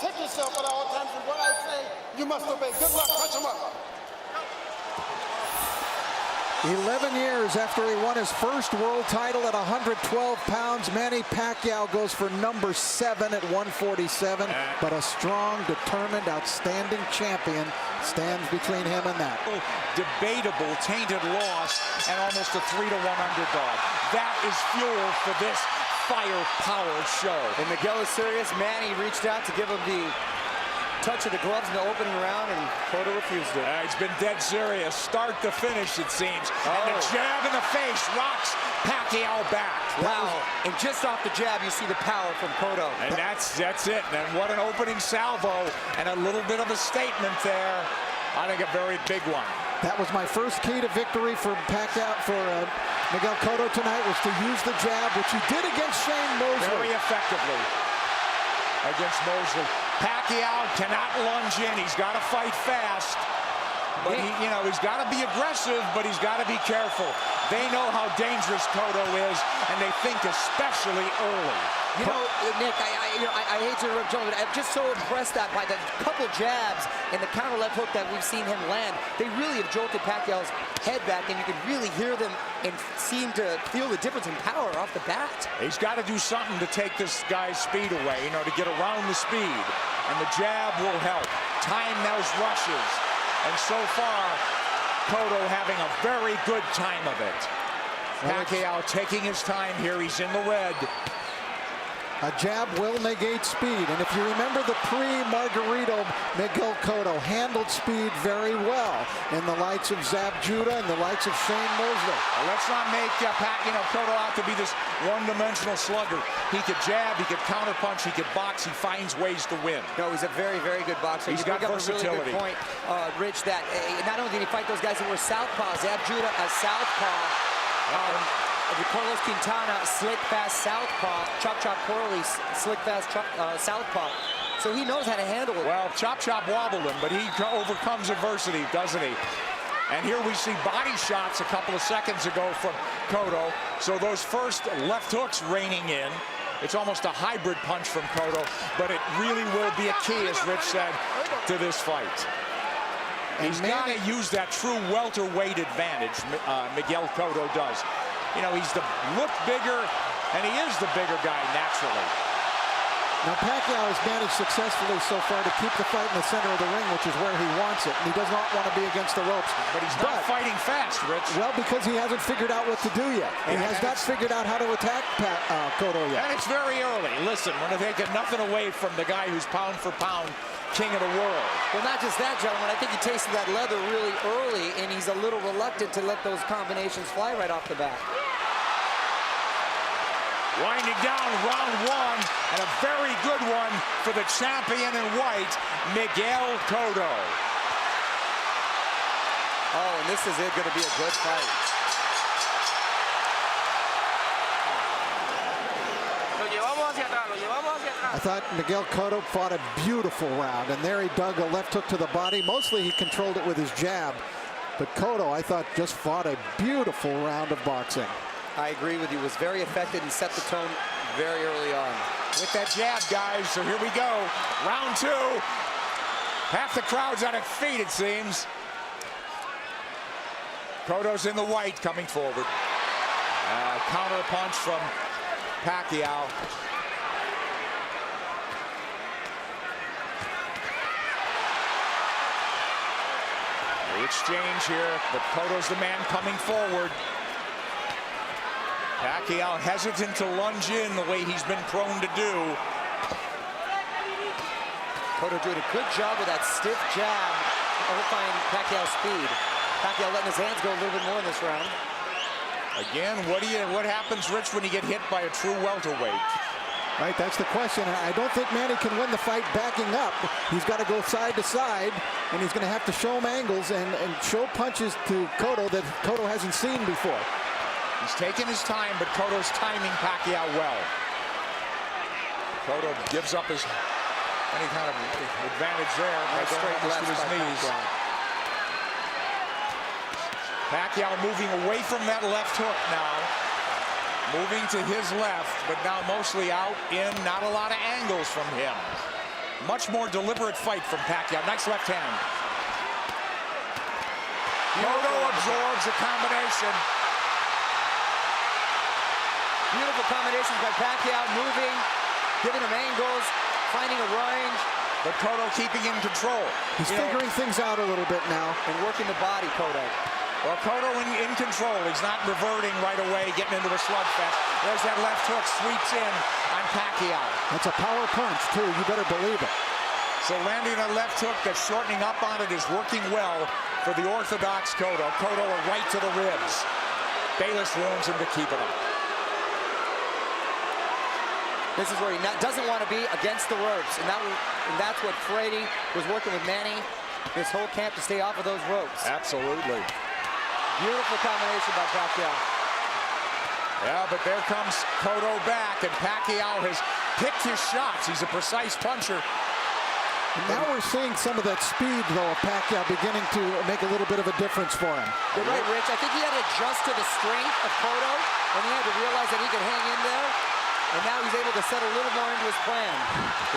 protect yourself at all times, and what I say, you must obey. Good luck. Punch him up. 11 years after he won his first world title at 112 pounds, Manny Pacquiao goes for number 7 at 147. But a strong, determined, outstanding champion stands between him and that. Debatable, tainted loss, and almost a 3-1 underdog. That is fuel for this firepower show. And Miguel is serious. Manny reached out to give him the touch of the gloves in the opening round, and Cotto refused it. It's been dead serious, start to finish, it seems. And the jab in the face rocks Pacquiao back. Wow. And just off the jab, you see the power from Cotto. And that's it. And what an opening salvo, and a little bit of a statement there. I think a very big one. That was my first key to victory for Pacquiao, for Miguel Cotto tonight, was to use the jab, which he did against Shane Mosley. Very effectively against Mosley. Pacquiao cannot lunge in. He's got to fight fast. But he's got to be aggressive, but he's got to be careful. They know how dangerous Cotto is, and they think especially early. You know, Nick, I hate to interrupt Joe, but I'm just so impressed that by the couple jabs and the counter left hook that we've seen him land, they really have jolted Pacquiao's head back, and you can really hear them and seem to feel the difference in power off the bat. He's got to do something to take this guy's speed away, to get around the speed. And the jab will help. Time those rushes. And so far, Cotto having a very good time of it. Pacquiao taking his time here. He's in the red. A jab will negate speed, and if you remember the pre-Margarito, Miguel Cotto handled speed very well in the likes of Zab Judah and the likes of Shane Mosley. Well, let's not make Cotto out to be this one-dimensional slugger. He could jab, he could counterpunch, he could box. He finds ways to win. No, he's a very, very good boxer. He's got versatility. A really good point, Rich, that not only did he fight those guys that were southpaw, Zab Judah a southpaw. Carlos Quintana, slick, fast southpaw. Chop Chop Corley, slick, fast southpaw. So he knows how to handle it. Well, Chop Chop wobbled him, but he overcomes adversity, doesn't he? And here we see body shots a couple of seconds ago from Cotto. So those first left hooks raining in. It's almost a hybrid punch from Cotto, but it really will be a key, as Rich said, to this fight. He's got to use that true welterweight advantage, Miguel Cotto does. He's look bigger, and he is the bigger guy naturally. Now, Pacquiao has managed successfully so far to keep the fight in the center of the ring, which is where he wants it. And he does not want to be against the ropes. But he's not fighting fast, Rich. Well, because he hasn't figured out what to do yet. He has not figured out how to attack Cotto yet. And it's very early. Listen, we're taking nothing away from the guy who's pound for pound king of the world. Well, not just that, gentlemen. I think he tasted that leather really early, and he's a little reluctant to let those combinations fly right off the bat. Winding down round one, and a very good one for the champion in white, Miguel Cotto. Oh, and this is going to be a good fight. I thought Miguel Cotto fought a beautiful round, and there he dug a left hook to the body. Mostly he controlled it with his jab, but Cotto, I thought, just fought a beautiful round of boxing. I agree with you. Was very effective and set the tone very early on. With that jab, guys. So here we go. Round two. Half the crowd's on its feet, it seems. Cotto's in the white coming forward. Counter punch from Pacquiao. The exchange here, but Cotto's the man coming forward. Pacquiao hesitant to lunge in the way he's been prone to do. Cotto doing a good job with that stiff jab, overflying Pacquiao's speed. Pacquiao letting his hands go a little bit more in this round. Again, what happens, Rich, when you get hit by a true welterweight? Right, that's the question. I don't think Manny can win the fight backing up. He's got to go side to side, and he's going to have to show him angles and show punches to Cotto that Cotto hasn't seen before. He's taking his time, but Cotto's timing Pacquiao well. Cotto gives up any kind of advantage there by going almost to his knees. Pacquiao moving away from that left hook now. Moving to his left, but now mostly out in, not a lot of angles from him. Much more deliberate fight from Pacquiao. Nice left hand. Cotto absorbs a combination. Beautiful combinations by Pacquiao, moving, giving him angles, finding a range. But Cotto keeping in control. He's figuring things out a little bit now. And working the body, Cotto. Well, Cotto in control. He's not reverting right away, getting into a slugfest. There's that left hook, sweeps in on Pacquiao. That's a power punch, too. You better believe it. So landing a left hook that's shortening up on it is working well for the orthodox Cotto. Cotto a right to the ribs. Bayless warns him to keep it up. This is where he doesn't want to be against the ropes. And that's what Frady was working with Manny this whole camp, to stay off of those ropes. Absolutely. Beautiful combination by Pacquiao. Yeah, but there comes Cotto back, and Pacquiao has picked his shots. He's a precise puncher. And now we're seeing some of that speed, though, of Pacquiao beginning to make a little bit of a difference for him. You're right, Rich. I think he had to adjust to the strength of Cotto, and he had to realize that he could hang in there. And now he's able to set a little more into his plan.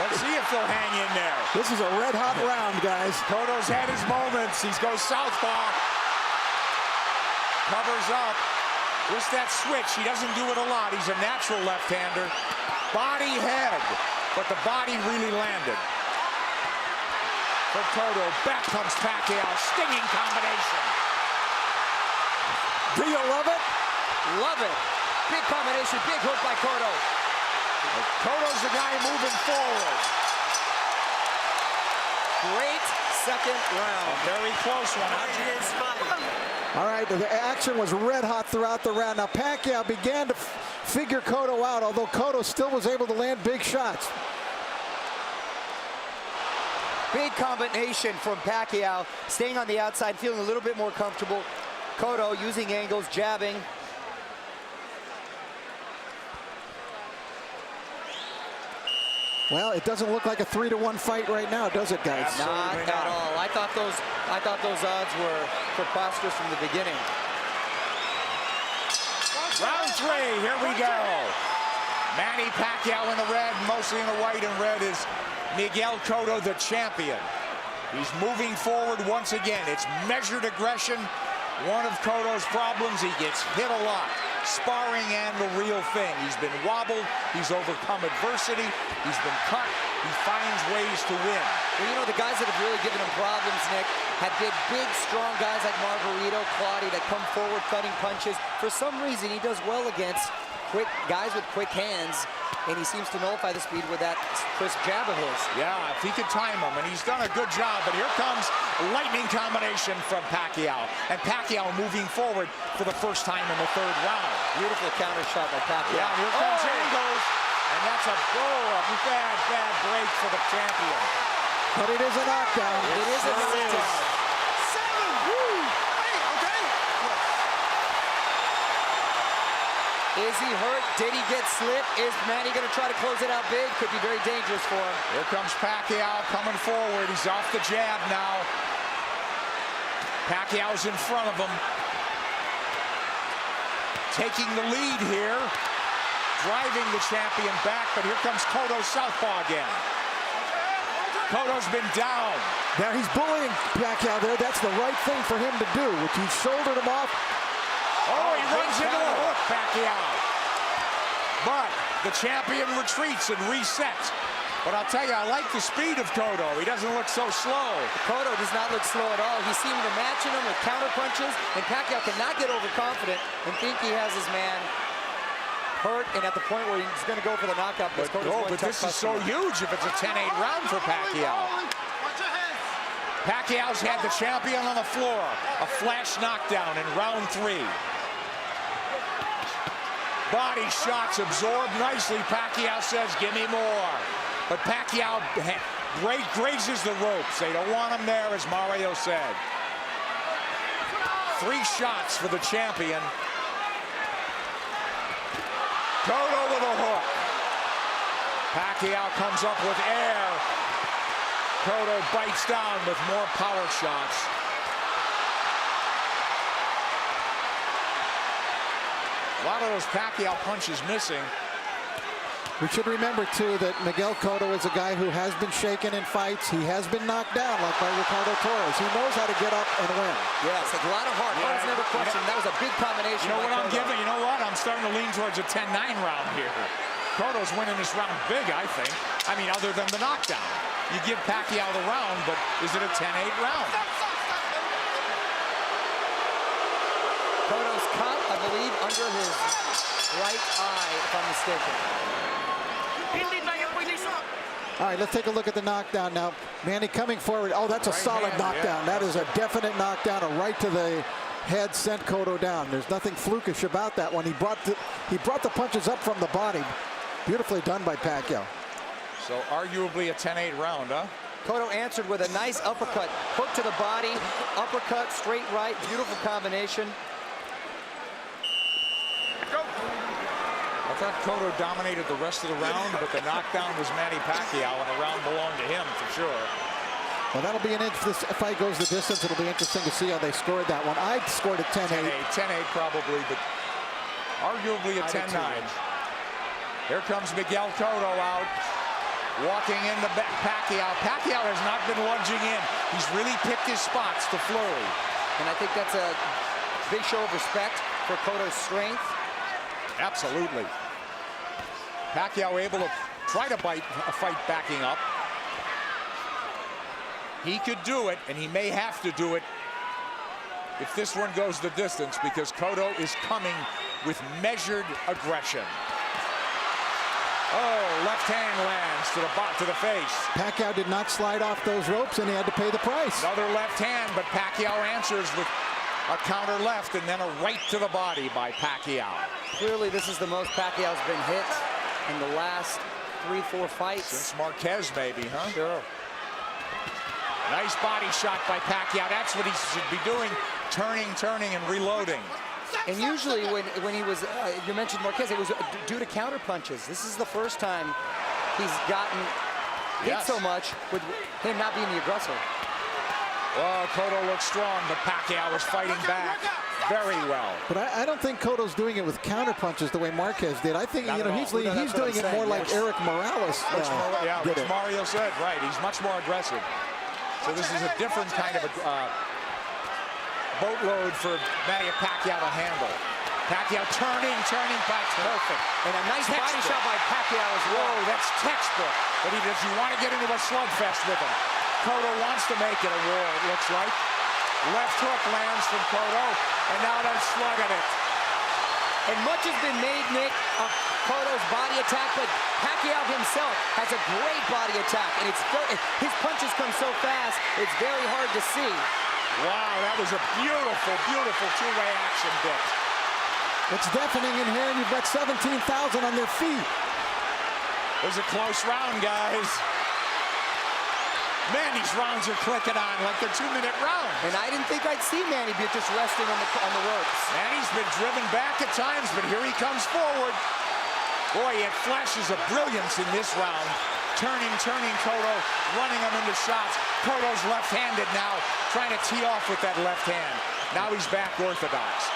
Let's see if they'll hang in there. This is a red-hot round, guys. Cotto's had his moments. He goes southpaw. Covers up. Just that switch. He doesn't do it a lot. He's a natural left-hander. Body head. But the body really landed. For Cotto. Back comes Pacquiao. Stinging combination. Do you love it? Love it. Big combination. Big hook by Cotto. Cotto's the guy moving forward. Great second round. A very close one. All right, the action was red hot throughout the round. Now Pacquiao began to figure Cotto out, although Cotto still was able to land big shots. Big combination from Pacquiao, staying on the outside, feeling a little bit more comfortable. Cotto using angles, jabbing. Well, it doesn't look like a 3-1 fight right now, does it, guys? Not at all. I thought those odds were preposterous from the beginning. Round 3, here we go. Manny Pacquiao in the red, mostly in the white, and red is Miguel Cotto, the champion. He's moving forward once again. It's measured aggression. One of Cotto's problems, he gets hit a lot. Sparring and the real thing. He's been wobbled. He's overcome adversity. He's been cut. He finds ways to win. Well, you know, the guys that have really given him problems, Nick, have been big, strong guys like Margarito, Claudia, that come forward cutting punches. For some reason, he does well against quick guys with quick hands, and he seems to nullify the speed with that crisp jab of his. Yeah, if he could time him, and he's done a good job. But here comes lightning combination from Pacquiao, and Pacquiao moving forward for the first time in the third round. Beautiful counter shot by Pacquiao. Yeah, here comes angles, and that's a bad break for the champion. But it is a knockdown. It is a knockdown. Is he hurt? Did he get slipped? Is Manny going to try to close it out big? Could be very dangerous for him. Here comes Pacquiao coming forward. He's off the jab now. Pacquiao's in front of him. Taking the lead here. Driving the champion back, but here comes Cotto southpaw again. Cotto's been down. Now he's bullying Pacquiao there. That's the right thing for him to do, which he shouldered him off. Oh, he runs into a hook, Pacquiao. But the champion retreats and resets. But I'll tell you, I like the speed of Cotto. He doesn't look so slow. Cotto does not look slow at all. He seemed to matching him with counter punches, and Pacquiao cannot get overconfident and think he has his man hurt and at the point where he's going to go for the knockout. But this is so huge if it's a 10-8 round for Pacquiao. Pacquiao's had the champion on the floor. A flash knockdown in round 3. Body shots absorbed nicely. Pacquiao says, give me more. But Pacquiao grazes the ropes. They don't want him there, as Mario said. 3 shots for the champion. Cotto with a hook. Pacquiao comes up with air. Cotto bites down with more power shots. A lot of those Pacquiao punches missing. We should remember, too, that Miguel Cotto is a guy who has been shaken in fights. He has been knocked down, like by Ricardo Torres. He knows how to get up and win. Yes, a lot of heart. Heart is never questioned. That was a big combination. You know what I'm giving? You know what? I'm starting to lean towards a 10-9 round here. Cotto's winning this round big, I think. I mean, other than the knockdown. You give Pacquiao the round, but is it a 10-8 round? Cotto's caught, I believe, under his right eye, if I'm mistaken. All right, let's take a look at the knockdown now. Manny coming forward. Oh, that's a solid knockdown. That is a definite knockdown. A right to the head sent Cotto down. There's nothing flukish about that one. He brought the punches up from the body. Beautifully done by Pacquiao. So arguably a 10-8 round, huh? Cotto answered with a nice uppercut. Hook to the body, uppercut, straight right. Beautiful combination. I thought Cotto dominated the rest of the round, but the knockdown was Manny Pacquiao, and the round belonged to him for sure. Well, that'll be an interesting. If the fight goes the distance, it'll be interesting to see how they scored that one. I scored a 10-8. 10-8 probably, but arguably a 10-9. Here comes Miguel Cotto out, walking into Pacquiao. Pacquiao has not been lunging in. He's really picked his spots to flurry. And I think that's a big show of respect for Cotto's strength. Absolutely. Pacquiao able to try to bite a fight backing up. He could do it, and he may have to do it if this one goes the distance, because Cotto is coming with measured aggression. Oh, left hand lands to the face. Pacquiao did not slide off those ropes, and he had to pay the price. Another left hand, but Pacquiao answers with a counter left and then a right to the body by Pacquiao. Clearly, this is the most Pacquiao's been hit in the last 3-4 fights. Since Marquez, maybe, huh? Sure. Nice body shot by Pacquiao. That's what he should be doing, turning, and reloading. And usually when he was, you mentioned Marquez, it was due to counter punches. This is the first time he's gotten hit so much with him not being the aggressor. Well, Cotto looks strong, but Pacquiao was fighting back very well. But I don't think Cotto's doing it with counter punches the way Marquez did. I think he's doing it more like Eric Morales which Mario said. Right, he's much more aggressive. So this is a different kind of a boatload for Manny Pacquiao to handle. Pacquiao turning back, perfect. And a nice body shot by Pacquiao as well. Whoa, that's textbook. But does he want to get into a slugfest with him? Cotto wants to make it a war, it looks like. Left hook lands from Cotto, and now they're slugging it. And much has been made, Nick, of Cotto's body attack, but Pacquiao himself has a great body attack, and his punches come so fast, it's very hard to see. Wow, that was a beautiful, beautiful two-way action, Dick. It's deafening in here, and you've got 17,000 on their feet. It was a close round, guys. Man, these rounds are clicking on like they're 2-minute rounds. And I didn't think I'd see Manny be just resting on the ropes. Manny's been driven back at times, but here he comes forward. Boy, he had flashes of brilliance in this round. Turning Cotto, running him into shots. Cotto's left-handed now, trying to tee off with that left hand. Now he's back orthodox.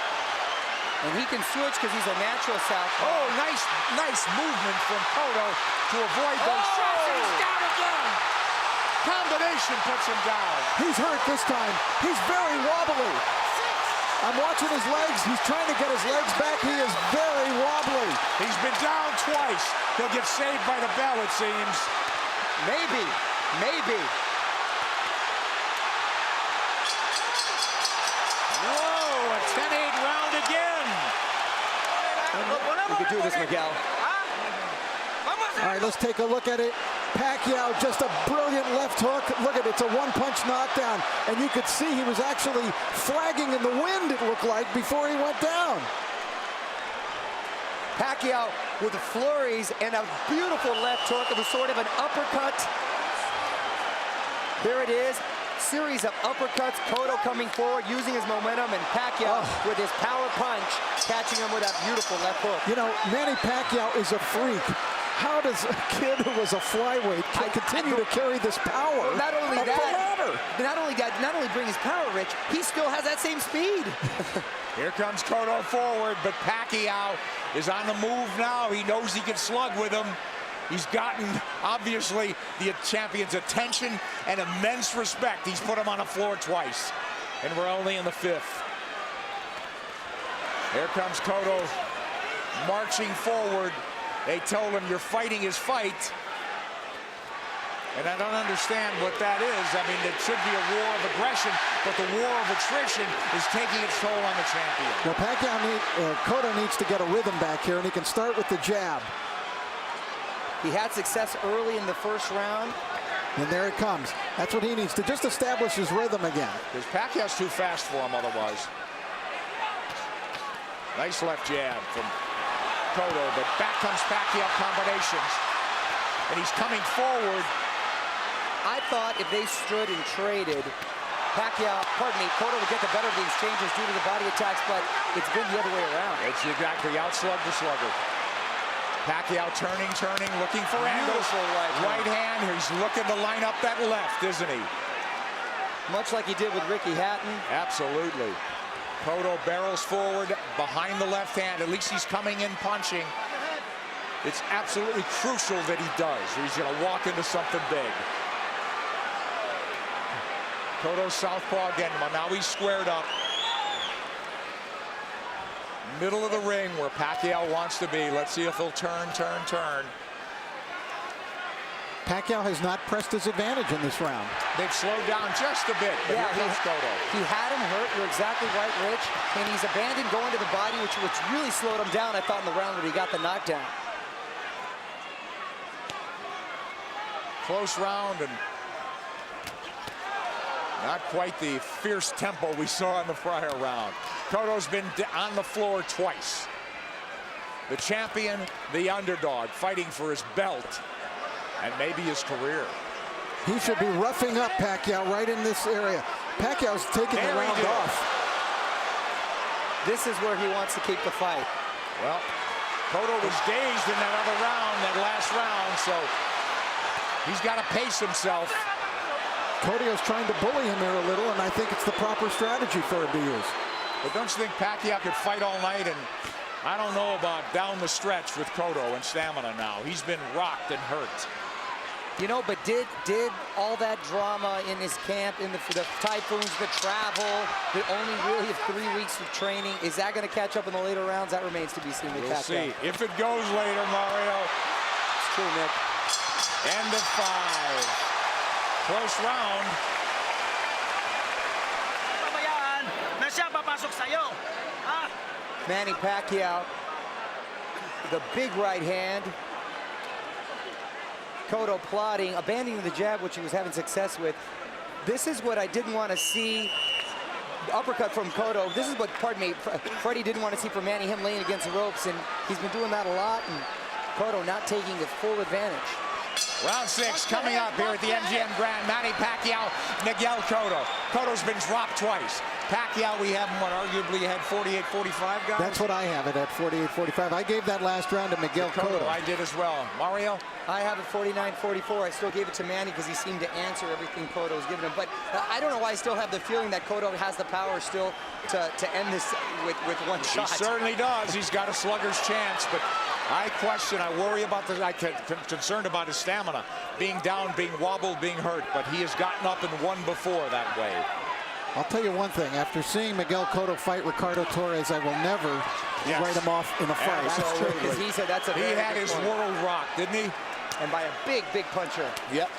And he can switch because he's a natural southpaw. Oh, nice movement from Cotto to avoid those shots. And he's down again. Combination puts him down. He's hurt this time. He's very wobbly. I'm watching his legs. He's trying to get his legs back. He is very wobbly. He's been down twice. He'll get saved by the bell, it seems. Maybe. Whoa, a 10-8 round again. We could do this, Miguel. All right, let's take a look at it. Pacquiao, just a brilliant left hook. Look at it, it's a one-punch knockdown. And you could see he was actually flagging in the wind, it looked like, before he went down. Pacquiao with the flurries and a beautiful left hook. It was sort of an uppercut. There it is. Series of uppercuts. Cotto coming forward, using his momentum, and Pacquiao with his power punch, catching him with that beautiful left hook. You know, Manny Pacquiao is a freak. How does a kid who was a flyweight continue to carry this power? Not only bring his power, Rich, he still has that same speed. Here comes Cotto forward, but Pacquiao is on the move now. He knows he can slug with him. He's gotten, obviously, the champion's attention and immense respect. He's put him on the floor twice, and we're only in the 5th. Here comes Cotto marching forward. They told him, you're fighting his fight. And I don't understand what that is. I mean, it should be a war of aggression, but the war of attrition is taking its toll on the champion. Well, Cotto needs to get a rhythm back here, and he can start with the jab. He had success early in the first round. And there it comes. That's what he needs to just establish his rhythm again. Because Pacquiao's too fast for him otherwise. Nice left jab from Cotto, but back comes Pacquiao combinations. And he's coming forward. I thought if they stood and traded, Cotto would get the better of the exchanges due to the body attacks, but it's been the other way around. It's exactly outslug the slugger. Pacquiao turning, looking for angles. Right hand. He's looking to line up that left, isn't he? Much like he did with Ricky Hatton. Absolutely. Cotto barrels forward behind the left hand. At least he's coming in punching. It's absolutely crucial that he does. He's going to walk into something big. Cotto southpaw again. Well, now he's squared up. Middle of the ring where Pacquiao wants to be. Let's see if he'll turn. Pacquiao has not pressed his advantage in this round. They've slowed down just a bit, but here comes Cotto. He had him hurt. You're exactly right, Rich. And he's abandoned going to the body, which really slowed him down, I thought, in the round when he got the knockdown. Close round and not quite the fierce tempo we saw in the prior round. Cotto's been on the floor twice. The champion, the underdog, fighting for his belt and maybe his career. He should be roughing up Pacquiao right in this area. Pacquiao's taking the round off. This is where he wants to keep the fight. Well, Cotto was dazed in that other round, that last round, so he's got to pace himself. Cotto's trying to bully him here a little, and I think it's the proper strategy for him to use. But don't you think Pacquiao could fight all night? And I don't know about down the stretch with Cotto and stamina now. He's been rocked and hurt. You know, but did all that drama in his camp, in the typhoons, the travel, the only really 3 weeks of training, is that going to catch up in the later rounds? That remains to be seen with Pacquiao. We'll see. If it goes later, Mario. It's true, Nick. End of 5. Close round. Manny Pacquiao, the big right hand. Cotto plotting, abandoning the jab, which he was having success with. This is what I didn't want to see. The uppercut from Cotto. This is what, Freddie didn't want to see from Manny, him laying against the ropes, and he's been doing that a lot, and Cotto not taking the full advantage. Round 6 coming up here at the MGM Grand. Manny Pacquiao, Miguel Cotto. Cotto's been dropped twice. Pacquiao, we have him, what, arguably had 48-45, guys? That's what I have it at, 48-45. I gave that last round to Miguel Cotto. I did as well. Mario? I have it 49-44. I still gave it to Manny because he seemed to answer everything Cotto was giving him. But I don't know why I still have the feeling that Cotto has the power still to end this with one shot. He certainly does. He's got a slugger's chance, but I worry about this. I'm concerned about his stamina. Being down, being wobbled, being hurt, but he has gotten up and won before that way. I'll tell you one thing. After seeing Miguel Cotto fight Ricardo Torres, I will never write him off in a fight. Absolutely. Because he said that's a very He had his world rocked, didn't he? And by a big, big puncher. Yep.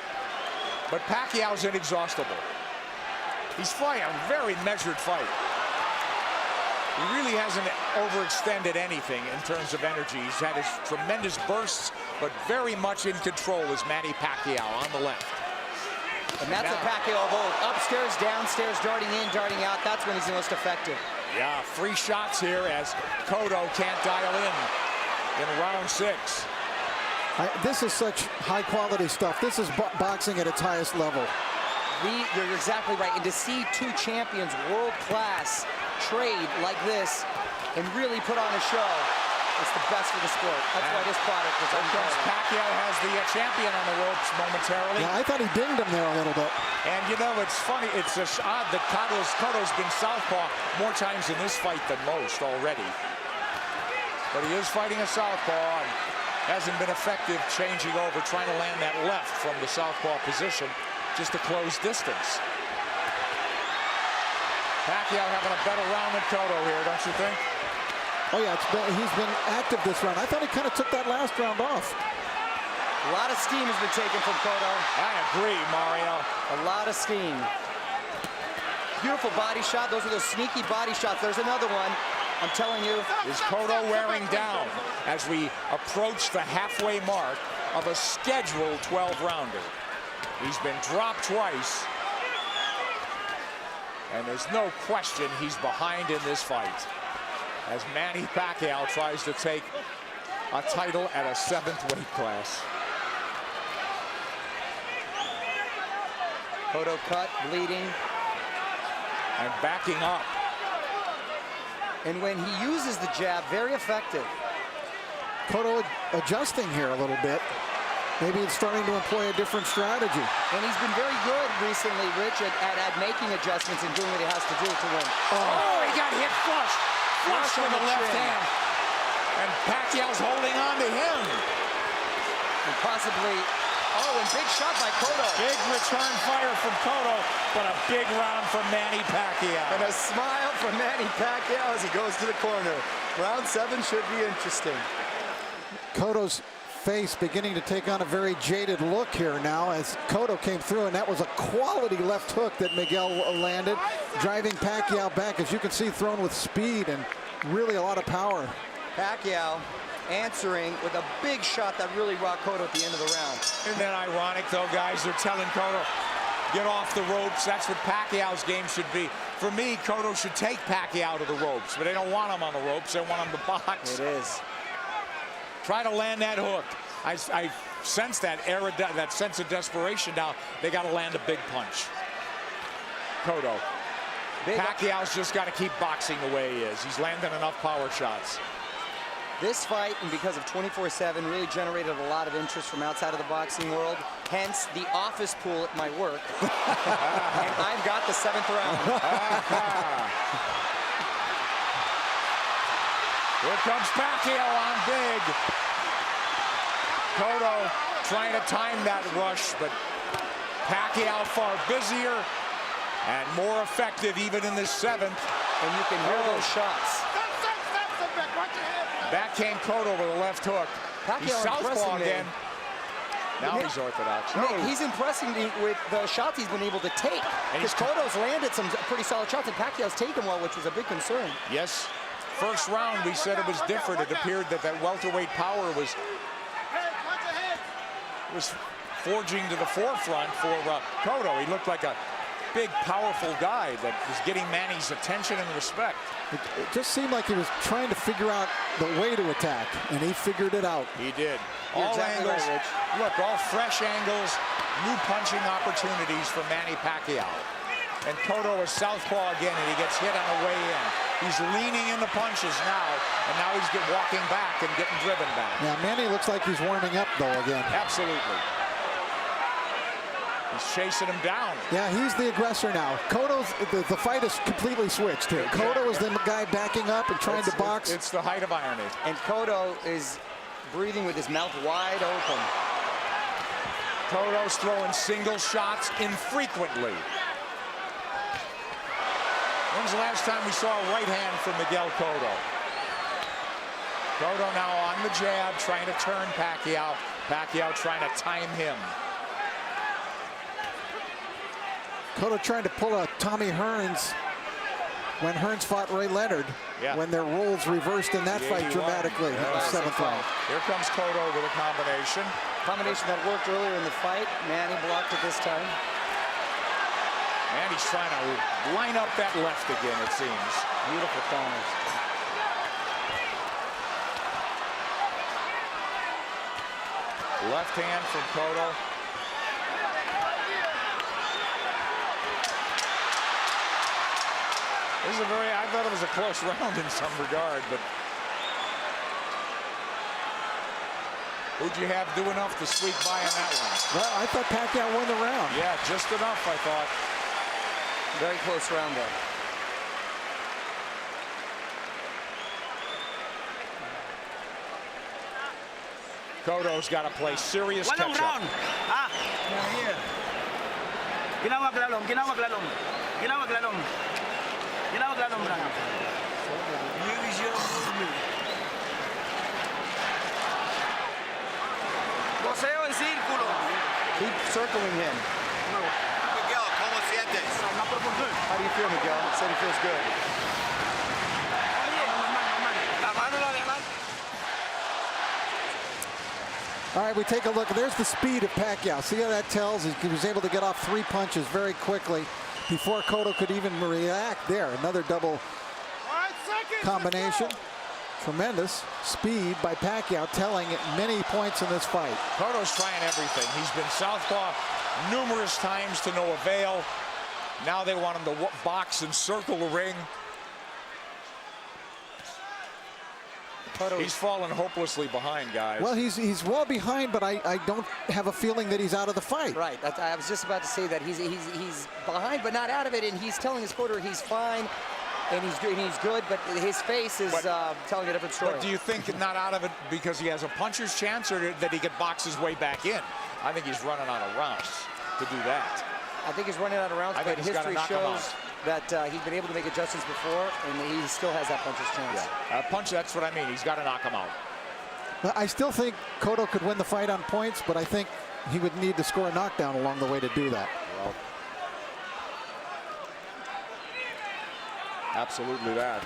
But Pacquiao's inexhaustible. He's fighting a very measured fight. He really hasn't overextended anything in terms of energy. He's had his tremendous bursts, but very much in control is Manny Pacquiao on the left. And that's a Pacquiao of old. Upstairs, downstairs, darting in, darting out. That's when he's the most effective. Yeah, 3 shots here as Cotto can't dial in round 6. This is such high-quality stuff. This is boxing at its highest level. You're exactly right. And to see 2 champions, world-class, trade like this and really put on a show, it's the best for the sport. That's why this product is unbelievable. Pacquiao has the champion on the ropes momentarily. Yeah, I thought he dinged him there a little bit. And you know, it's funny. It's just odd that Cotto's been southpaw more times in this fight than most already. But he is fighting a southpaw. And Hasn't been effective changing over, trying to land that left from the southpaw position just to close distance. Pacquiao having a better round than Cotto here, don't you think? Oh, yeah, he's been active this round. I thought he kind of took that last round off. A lot of steam has been taken from Cotto. I agree, Mario. A lot of steam. Beautiful body shot. Those are those sneaky body shots. There's another one. I'm telling you. Is Cotto wearing down as we approach the halfway mark of a scheduled 12-rounder? He's been dropped twice. And there's no question he's behind in this fight, as Manny Pacquiao tries to take a title at a 7th weight class. Cotto cut, bleeding. And backing up. And when he uses the jab, very effective. Cotto adjusting here a little bit. Maybe it's starting to employ a different strategy. And he's been very good recently, Rich, at making adjustments and doing what he has to do to win. Oh, he got hit flush. Flush with the left hand. And Pacquiao's holding on to him. And possibly, and big shot by Cotto. Big return fire from Cotto, but a big round from Manny Pacquiao. And a smile from Manny Pacquiao as he goes to the corner. Round 7 should be interesting. Cotto's face beginning to take on a very jaded look here now as Cotto came through, and that was a quality left hook that Miguel landed, driving Pacquiao back, as you can see, thrown with speed and really a lot of power. Pacquiao answering with a big shot that really rocked Cotto at the end of the round. Isn't that ironic, though, guys? They're telling Cotto, get off the ropes. That's what Pacquiao's game should be. For me, Cotto should take Pacquiao to the ropes, but they don't want him on the ropes. They want him to box. It is. Try to land that hook. I sense that sense of desperation now. They got to land a big punch. Cotto. Pacquiao's just got to keep boxing the way he is. He's landing enough power shots. This fight, and because of 24/7, really generated a lot of interest from outside of the boxing world. Hence, the office pool at my work. And I've got the 7th round. Here comes Pacquiao on big. Cotto trying to time that rush, but Pacquiao far busier and more effective even in the 7th. And you can hear those shots. Back came Cotto with a left hook. He's southpaw again. Now he's orthodox. Nick, he's impressing me with the shots he's been able to take. Because Cotto's landed some pretty solid shots, and Pacquiao's taken well, which was a big concern. Yes. First round, we said it was different. It appeared that welterweight power was forging to the forefront for Cotto. He looked like a big, powerful guy that was getting Manny's attention and respect. It just seemed like he was trying to figure out the way to attack, and he figured it out. He did. You're All exactly angles. right, Rich. Look, all fresh angles, new punching opportunities for Manny Pacquiao. And Cotto is southpaw again, and he gets hit on the way in. He's leaning into punches now, and now he's walking back and getting driven back. Yeah, Manny looks like he's warming up, though, again. Absolutely. He's chasing him down. Yeah, he's the aggressor now. Cotto's, the fight is completely switched here. Cotto is the guy backing up and trying to box. It's the height of irony. And Cotto is breathing with his mouth wide open. Cotto's throwing single shots infrequently. When's the last time we saw a right hand from Miguel Cotto? Cotto now on the jab, trying to turn Pacquiao. Pacquiao trying to time him. Cotto trying to pull a Tommy Hearns when Hearns fought Ray Leonard, when their roles reversed in that fight dramatically in the 7th round. Here comes Cotto with a combination. Combination that worked earlier in the fight. Manny blocked it this time. And he's trying to line up that left again, it seems. Beautiful corners. Left hand from Cotto. This is I thought it was a close round in some regard, but who'd you have do enough to sweep by on that one? Well, I thought Pacquiao won the round. Yeah, just enough, I thought. Very close round there. Cotto's got to play serious Walang catch-up. round. Ah. Ginawag lalong, ginawag lalong. Ginawag lalong. Ginawag lalong lang. Here is your movement. Boseo en círculo. Keep circling him. Miguel, ¿cómo sientes? How do you feel, Miguel? He said he feels good. La mano la de mano. All right, we take a look. There's the speed of Pacquiao. See how that tells? He was able to get off 3 punches very quickly before Cotto could even react there. Another double combination. Tremendous speed by Pacquiao, telling many points in this fight. Cotto's trying everything. He's been southpaw numerous times to no avail. Now they want him to box and circle the ring. He's fallen hopelessly behind, guys. Well, he's well behind, but I don't have a feeling that he's out of the fight. Right. I was just about to say that he's behind, but not out of it, and he's telling his corner he's fine. And he's good, but his face is telling a different story. But do you think not out of it because he has a puncher's chance, or that he could box his way back in? I think he's running out of rounds to do that. I think he's running out of rounds, but history shows that he's been able to make adjustments before, and he still has that puncher's chance. Yeah. Punch, that's what I mean. He's got to knock him out. I still think Cotto could win the fight on points, but I think he would need to score a knockdown along the way to do that. Well, absolutely that.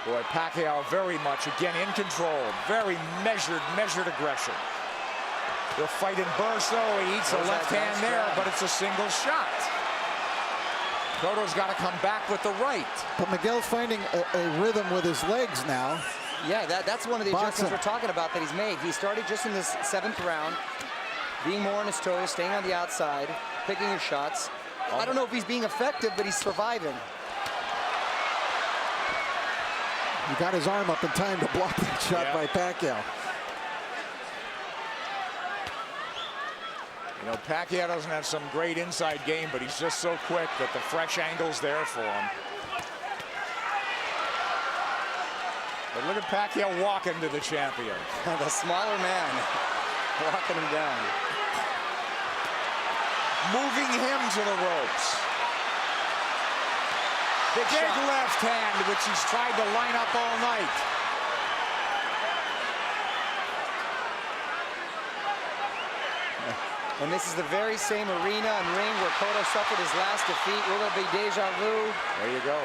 Boy, Pacquiao very much, again, in control. Very measured aggression. He'll fight in bursts, though. He eats a left hand there, but it's a single shot. Cotto's got to come back with the right. But Miguel's finding a rhythm with his legs now. Yeah, that's one of the adjustments we're talking about that he's made. He started just in this 7th round, being more on his toes, staying on the outside, picking his shots. I don't know if he's being effective, but he's surviving. He got his arm up in time to block that shot by Pacquiao. You know, Pacquiao doesn't have some great inside game, but he's just so quick that the fresh angle's there for him. But look at Pacquiao walking to the champion. The smaller man walking him down. Moving him to the ropes. Big left hand, which he's tried to line up all night. And this is the very same arena and ring where Cotto suffered his last defeat. Will it be deja vu? There you go.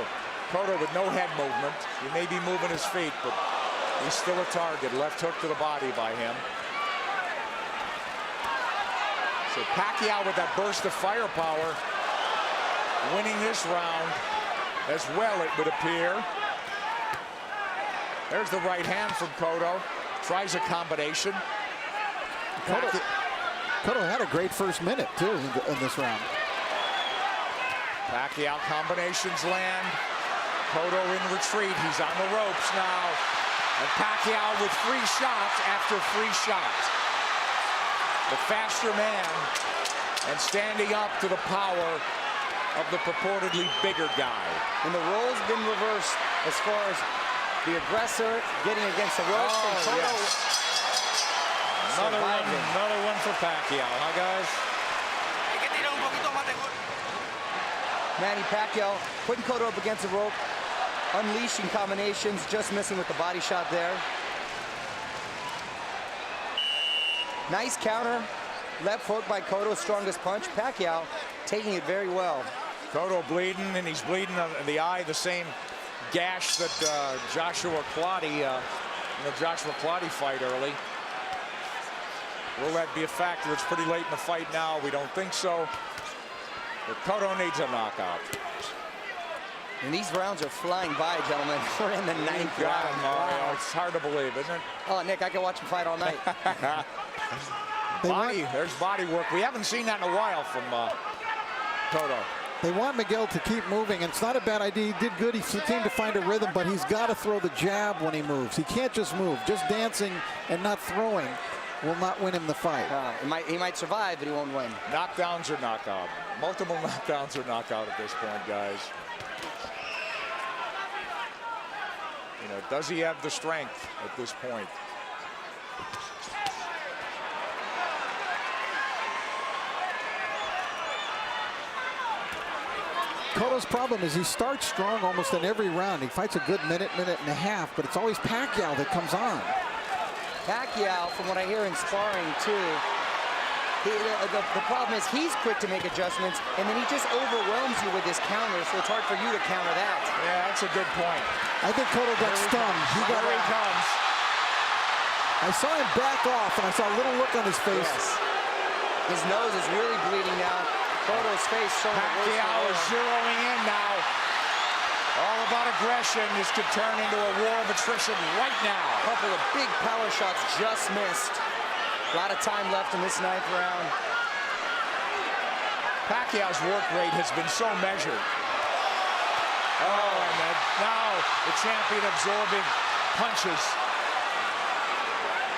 Cotto with no head movement. He may be moving his feet, but he's still a target. Left hook to the body by him. So Pacquiao with that burst of firepower, winning this round as well, it would appear. There's the right hand from Cotto. Tries a combination. Cotto had a great first minute, too, in this round. Pacquiao combinations land. Cotto in retreat. He's on the ropes now. And Pacquiao with free shots after free shot. The faster man and standing up to the power of the purportedly bigger guy. And the roles been reversed as far as the aggressor getting against the ropes. And Cotto Another one for Pacquiao, huh, guys? Manny Pacquiao putting Cotto up against the rope, unleashing combinations, just missing with the body shot there. Nice counter, left hook by Cotto, strongest punch. Pacquiao taking it very well. Cotto bleeding, and he's bleeding in the eye, the same gash that Joshua Clottey, in the Joshua Clottey fight early. Will that be a factor? It's pretty late in the fight now. We don't think so. But Cotto needs a knockout. And these rounds are flying by, gentlemen. We're in the 9th round. Wow. It's hard to believe, isn't it? Oh, Nick, I can watch him fight all night. There's body work. We haven't seen that in a while from Cotto. They want Miguel to keep moving, and it's not a bad idea. He did good. He seemed to find a rhythm, but he's got to throw the jab when he moves. He can't just move. Just dancing and not throwing will not win him the fight. He might survive, but he won't win. Knockdowns or knockout. Multiple knockdowns or knockout at this point, guys. You know, does he have the strength at this point? Cotto's problem is he starts strong almost in every round. He fights a good minute and a half, but it's always Pacquiao that comes on. Pacquiao, from what I hear in sparring too, the problem is he's quick to make adjustments, and then he just overwhelms you with his counter, so it's hard for you to counter that. Yeah, that's a good point. I think Cotto got stunned. Here he comes. I saw him back off, and I saw a little look on his face. Yes. His nose is really bleeding now. Cotto's face showing Pacquiao is zeroing in now. All about aggression. This could turn into a war of attrition right now. A couple of big power shots just missed. A lot of time left in this 9th round. Pacquiao's work rate has been so measured. Oh, and now the champion absorbing punches.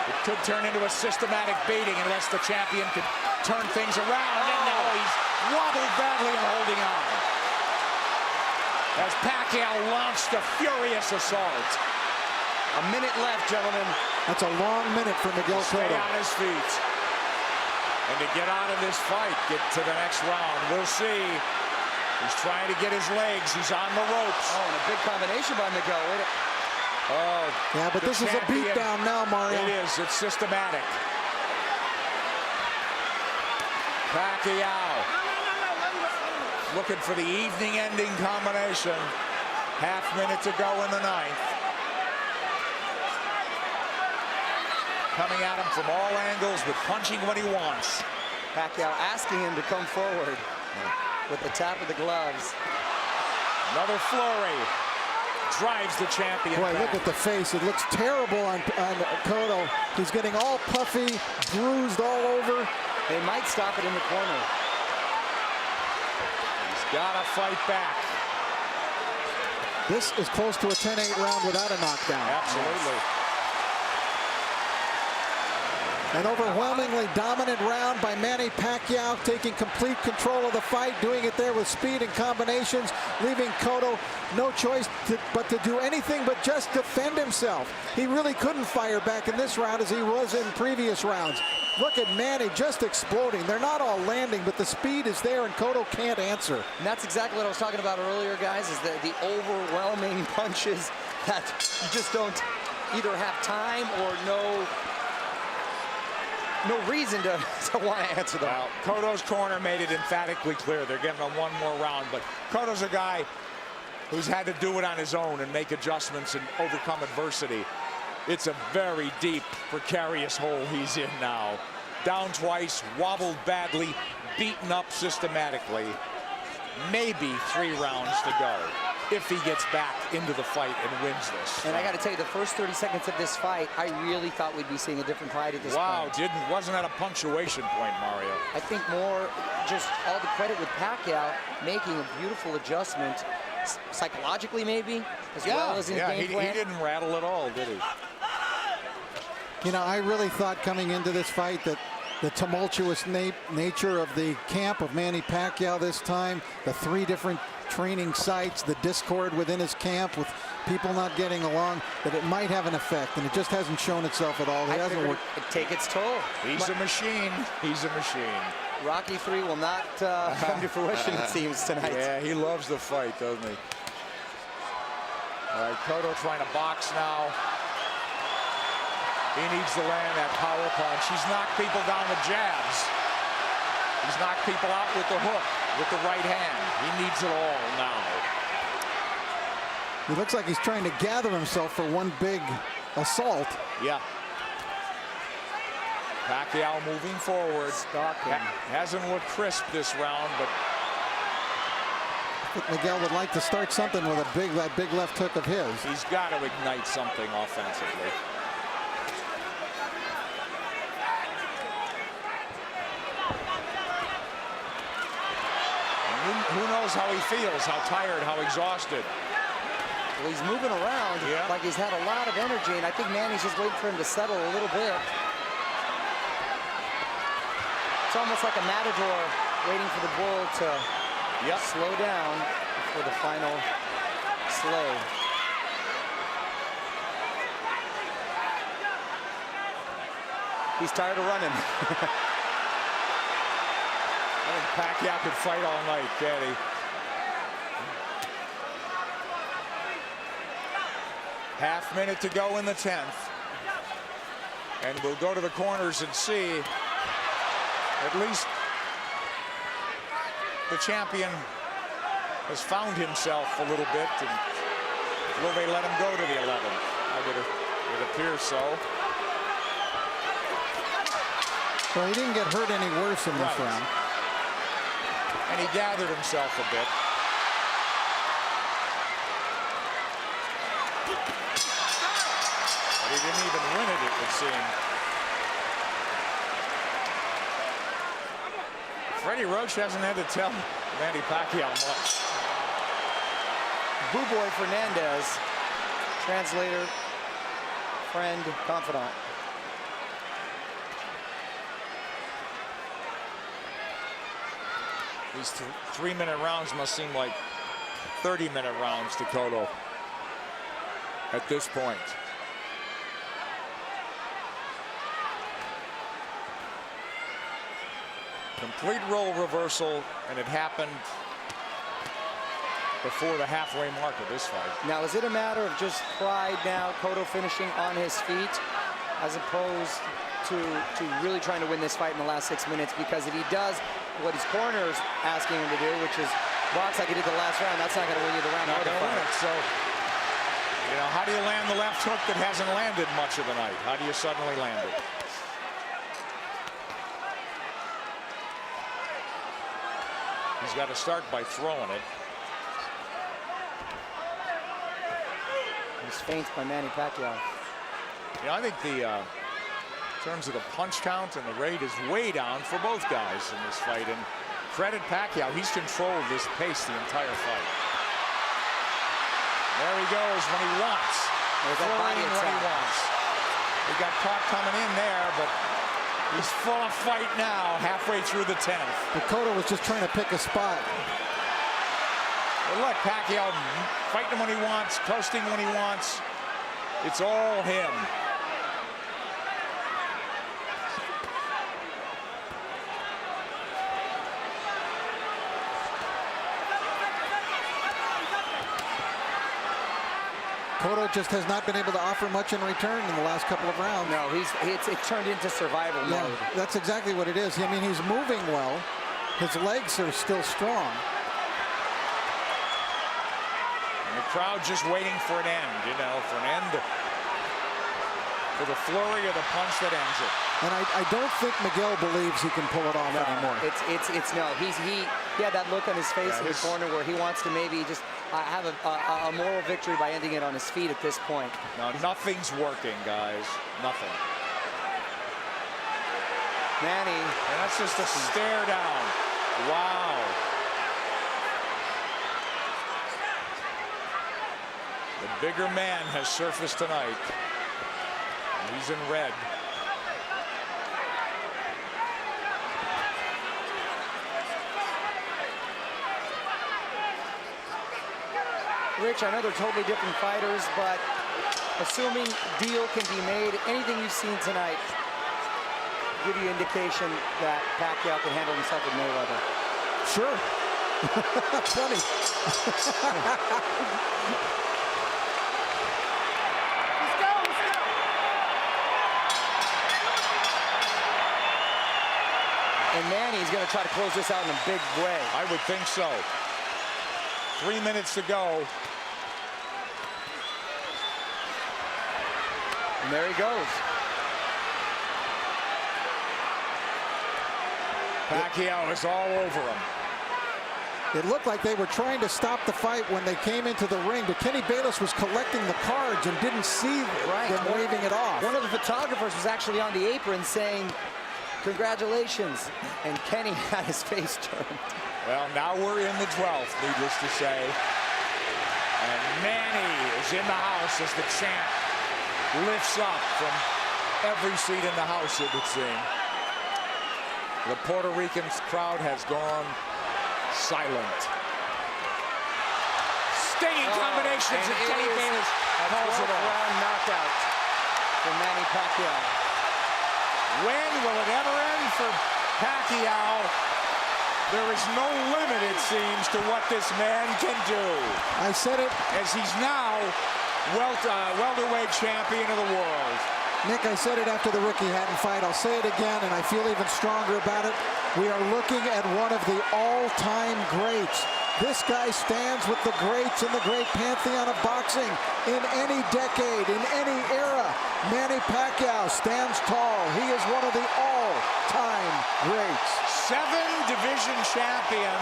It could turn into a systematic baiting unless the champion could turn things around. And now he's wobbled badly and holding on. As Pacquiao launched a furious assault. A minute left, gentlemen. That's a long minute for Miguel Cotto. Stay on his feet. And to get out of this fight, get to the next round. We'll see. He's trying to get his legs. He's on the ropes. Oh, and a big combination by Miguel. Oh, yeah, but this is a beatdown now, Mario. It is. It's systematic. Pacquiao looking for the evening-ending combination. Half minute to go in the 9th. Coming at him from all angles, but punching when he wants. Pacquiao asking him to come forward with the tap of the gloves. Another flurry. Drives the champion Boy, back. look at the face. It looks terrible on Cotto. He's getting all puffy, bruised all over. They might stop it in the corner. He's got to fight back. This is close to a 10-8 round without a knockdown. Absolutely. An overwhelmingly dominant round by Manny Pacquiao, taking complete control of the fight, doing it there with speed and combinations, leaving Cotto no choice but to do anything but just defend himself. He really couldn't fire back in this round as he was in previous rounds. Look at Manny just exploding. They're not all landing, but the speed is there, and Cotto can't answer. And that's exactly what I was talking about earlier, guys, is the overwhelming punches that you just don't either have time or no reason to want to answer them. Well, Cotto's corner made it emphatically clear they're giving him one more round, but Cotto's a guy who's had to do it on his own and make adjustments and overcome adversity. It's a very deep, precarious hole he's in now. Down twice, wobbled badly, beaten up systematically. Maybe 3 rounds to go if he gets back into the fight and wins this. And I got to tell you, the first 30 seconds of this fight, I really thought we'd be seeing a different fight at this point. Wow, wasn't at a punctuation point, Mario. I think more just all the credit with Pacquiao making a beautiful adjustment, psychologically maybe, as well as in game plan. He didn't rattle at all, did he? You know, I really thought coming into this fight that the tumultuous nature of the camp of Manny Pacquiao this time, the 3 different training sites, the discord within his camp with people not getting along, that it might have an effect, and it just hasn't shown itself at all. It hasn't worked. It'd take its toll. He's a machine. He's a machine. Rocky 3 will not come to fruition, it seems, tonight. Yeah, he loves the fight, doesn't he? All right, Cotto trying to box now. He needs to land that power punch. He's knocked people down with jabs. He's knocked people out with the hook, with the right hand. He needs it all now. He looks like he's trying to gather himself for one big assault. Yeah. Pacquiao moving forward. Hasn't looked crisp this round, but I think Miguel would like to start something with that big left hook of his. he's got to ignite something offensively. Who knows how he feels, how tired, how exhausted. Well, he's moving around like he's had a lot of energy, and I think Manny's just waiting for him to settle a little bit. It's almost like a matador waiting for the bull to slow down for the final slay. He's tired of running. I think Pacquiao could fight all night, can't he? Half minute to go in the 10th. And we'll go to the corners and see at least the champion has found himself a little bit. And will they let him go to the 11th? It appears so. Well, he didn't get hurt any worse in this round. And he gathered himself a bit. But he didn't even win it, it would seem. Freddie Roach hasn't had to tell Manny Pacquiao much. Boo Boy Fernandez, translator, friend, confidant. These 3-minute rounds must seem like 30-minute rounds to Cotto at this point. Complete role reversal, and it happened before the halfway mark of this fight. Now, is it a matter of just pride now, Cotto finishing on his feet, as opposed to really trying to win this fight in the last 6 minutes? Because if he does what his corner is asking him to do, which is box like he did the last round, that's not going to win you the round. Not going to win it. So, you know, how do you land the left hook that hasn't landed much of the night? How do you suddenly land it? He's got to start by throwing it. He's feigned by Manny Pacquiao. You know, I think the in terms of the punch count and the rate is way down for both guys in this fight. And credit Pacquiao, he's controlled this pace the entire fight. There he goes when he wants. There's that body when he wants. He got caught coming in there, but he's full of fight now, halfway through the 10th. But Cotto was just trying to pick a spot. Well, look, Pacquiao fighting when he wants, coasting when he wants. It's all him. Cotto just has not been able to offer much in return in the last couple of rounds. No, it's turned into survival mode. That's exactly what it is. I mean, he's moving well. His legs are still strong. And the crowd just waiting for an end, you know, for an end, for the flurry of the punch that ends it. And I don't think Miguel believes he can pull it off anymore. It's no. He had that look on his face in the corner where he wants to maybe just have a moral victory by ending it on his feet at this point. No, nothing's working, guys. Nothing. Manny. And that's just a stare down. Wow. The bigger man has surfaced tonight. And he's in red. Rich, I know they're totally different fighters, but assuming deal can be made, anything you've seen tonight give you indication that Pacquiao can handle himself with Mayweather? Sure. Funny. And Manny's going to try to close this out in a big way. I would think so. 3 minutes to go. And there he goes. Pacquiao is all over him. It looked like they were trying to stop the fight when they came into the ring, but Kenny Bayless was collecting the cards and didn't see them waving it off. One of the photographers was actually on the apron saying, "Congratulations," and Kenny had his face turned. Well, now we're in the 12th, needless to say. And Manny is in the house as the champ lifts up from every seat in the house, it would seem. The Puerto Rican crowd has gone silent. Stinging combinations, and Kenny Bayless calls it off. Round knockout for Manny Pacquiao. When will it ever end for Pacquiao? There is no limit, it seems, to what this man can do. I said it. As he's now welterweight champion of the world. Nick, I said it after the Ricky Hatton fight. I'll say it again, and I feel even stronger about it. We are looking at one of the all-time greats. This guy stands with the greats in the great pantheon of boxing in any decade, in any era. Manny Pacquiao stands tall. He is one of the all-time greats. 7-division champion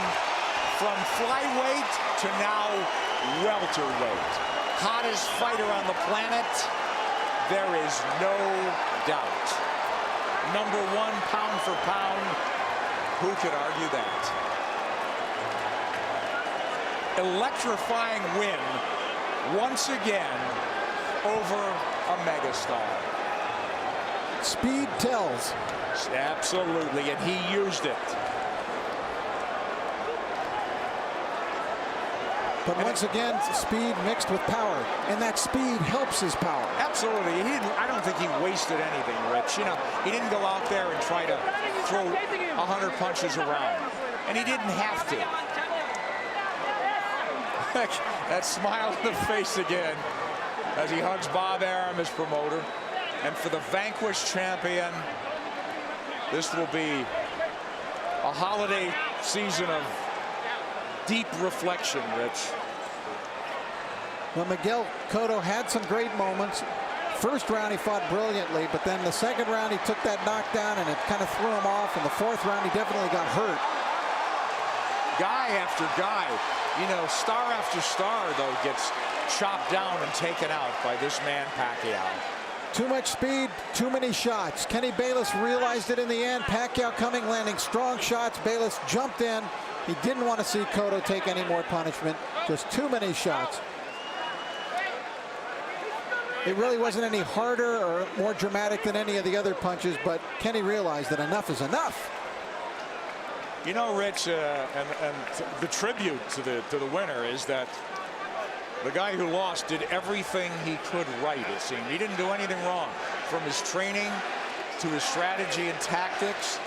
from flyweight to now welterweight. Hottest fighter on the planet. There is no doubt. Number 1 pound for pound. Who could argue that? Electrifying win once again over a megastar. Speed tells. Absolutely, and he used it. But once again, speed mixed with power, and that speed helps his power. Absolutely. I don't think he wasted anything, Rich. You know, he didn't go out there and try to throw 100 punches around, and he didn't have to. That smile on the face again as he hugs Bob Arum, his promoter. And for the vanquished champion, this will be a holiday season of deep reflection, Rich. Well, Miguel Cotto had some great moments. First round he fought brilliantly, but then the second round he took that knockdown and it kind of threw him off. In the fourth round he definitely got hurt. Guy after guy, you know, star after star, though, gets chopped down and taken out by this man Pacquiao. Too much speed, too many shots. Kenny Bayless realized it in the end. Pacquiao coming, landing strong shots. Bayless jumped in. He didn't want to see Cotto take any more punishment. Just too many shots. It really wasn't any harder or more dramatic than any of the other punches, but Kenny realized that enough is enough. You know, Rich, and the tribute to the winner is that the guy who lost did everything he could right, it seemed. He didn't do anything wrong, from his training to his strategy and tactics,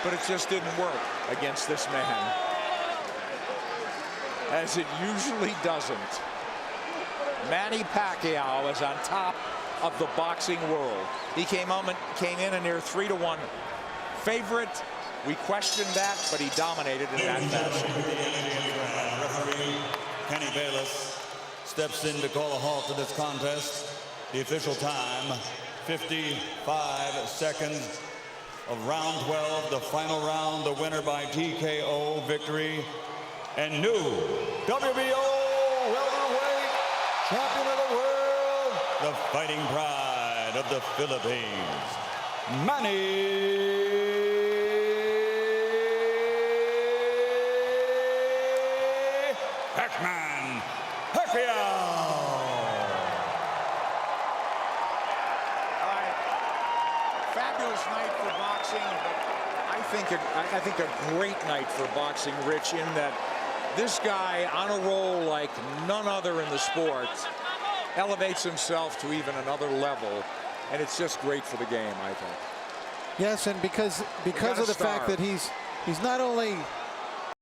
but it just didn't work against this man, as it usually doesn't. Manny Pacquiao is on top of the boxing world. He came in a near 3-1 favorite. We questioned that, but he dominated in that fashion. Referee Kenny Bayless steps in to call a halt to this contest. The official time, 55 seconds of round 12, the final round, the winner by TKO victory, and new WBO welterweight champion of the world, the fighting pride of the Philippines, Manny Pacquiao. Fabulous night for boxing, but I think a great night for boxing, Rich, in that this guy on a roll like none other in the sport elevates himself to even another level, and it's just great for the game, I think. Yes, and because of the fact that he's not only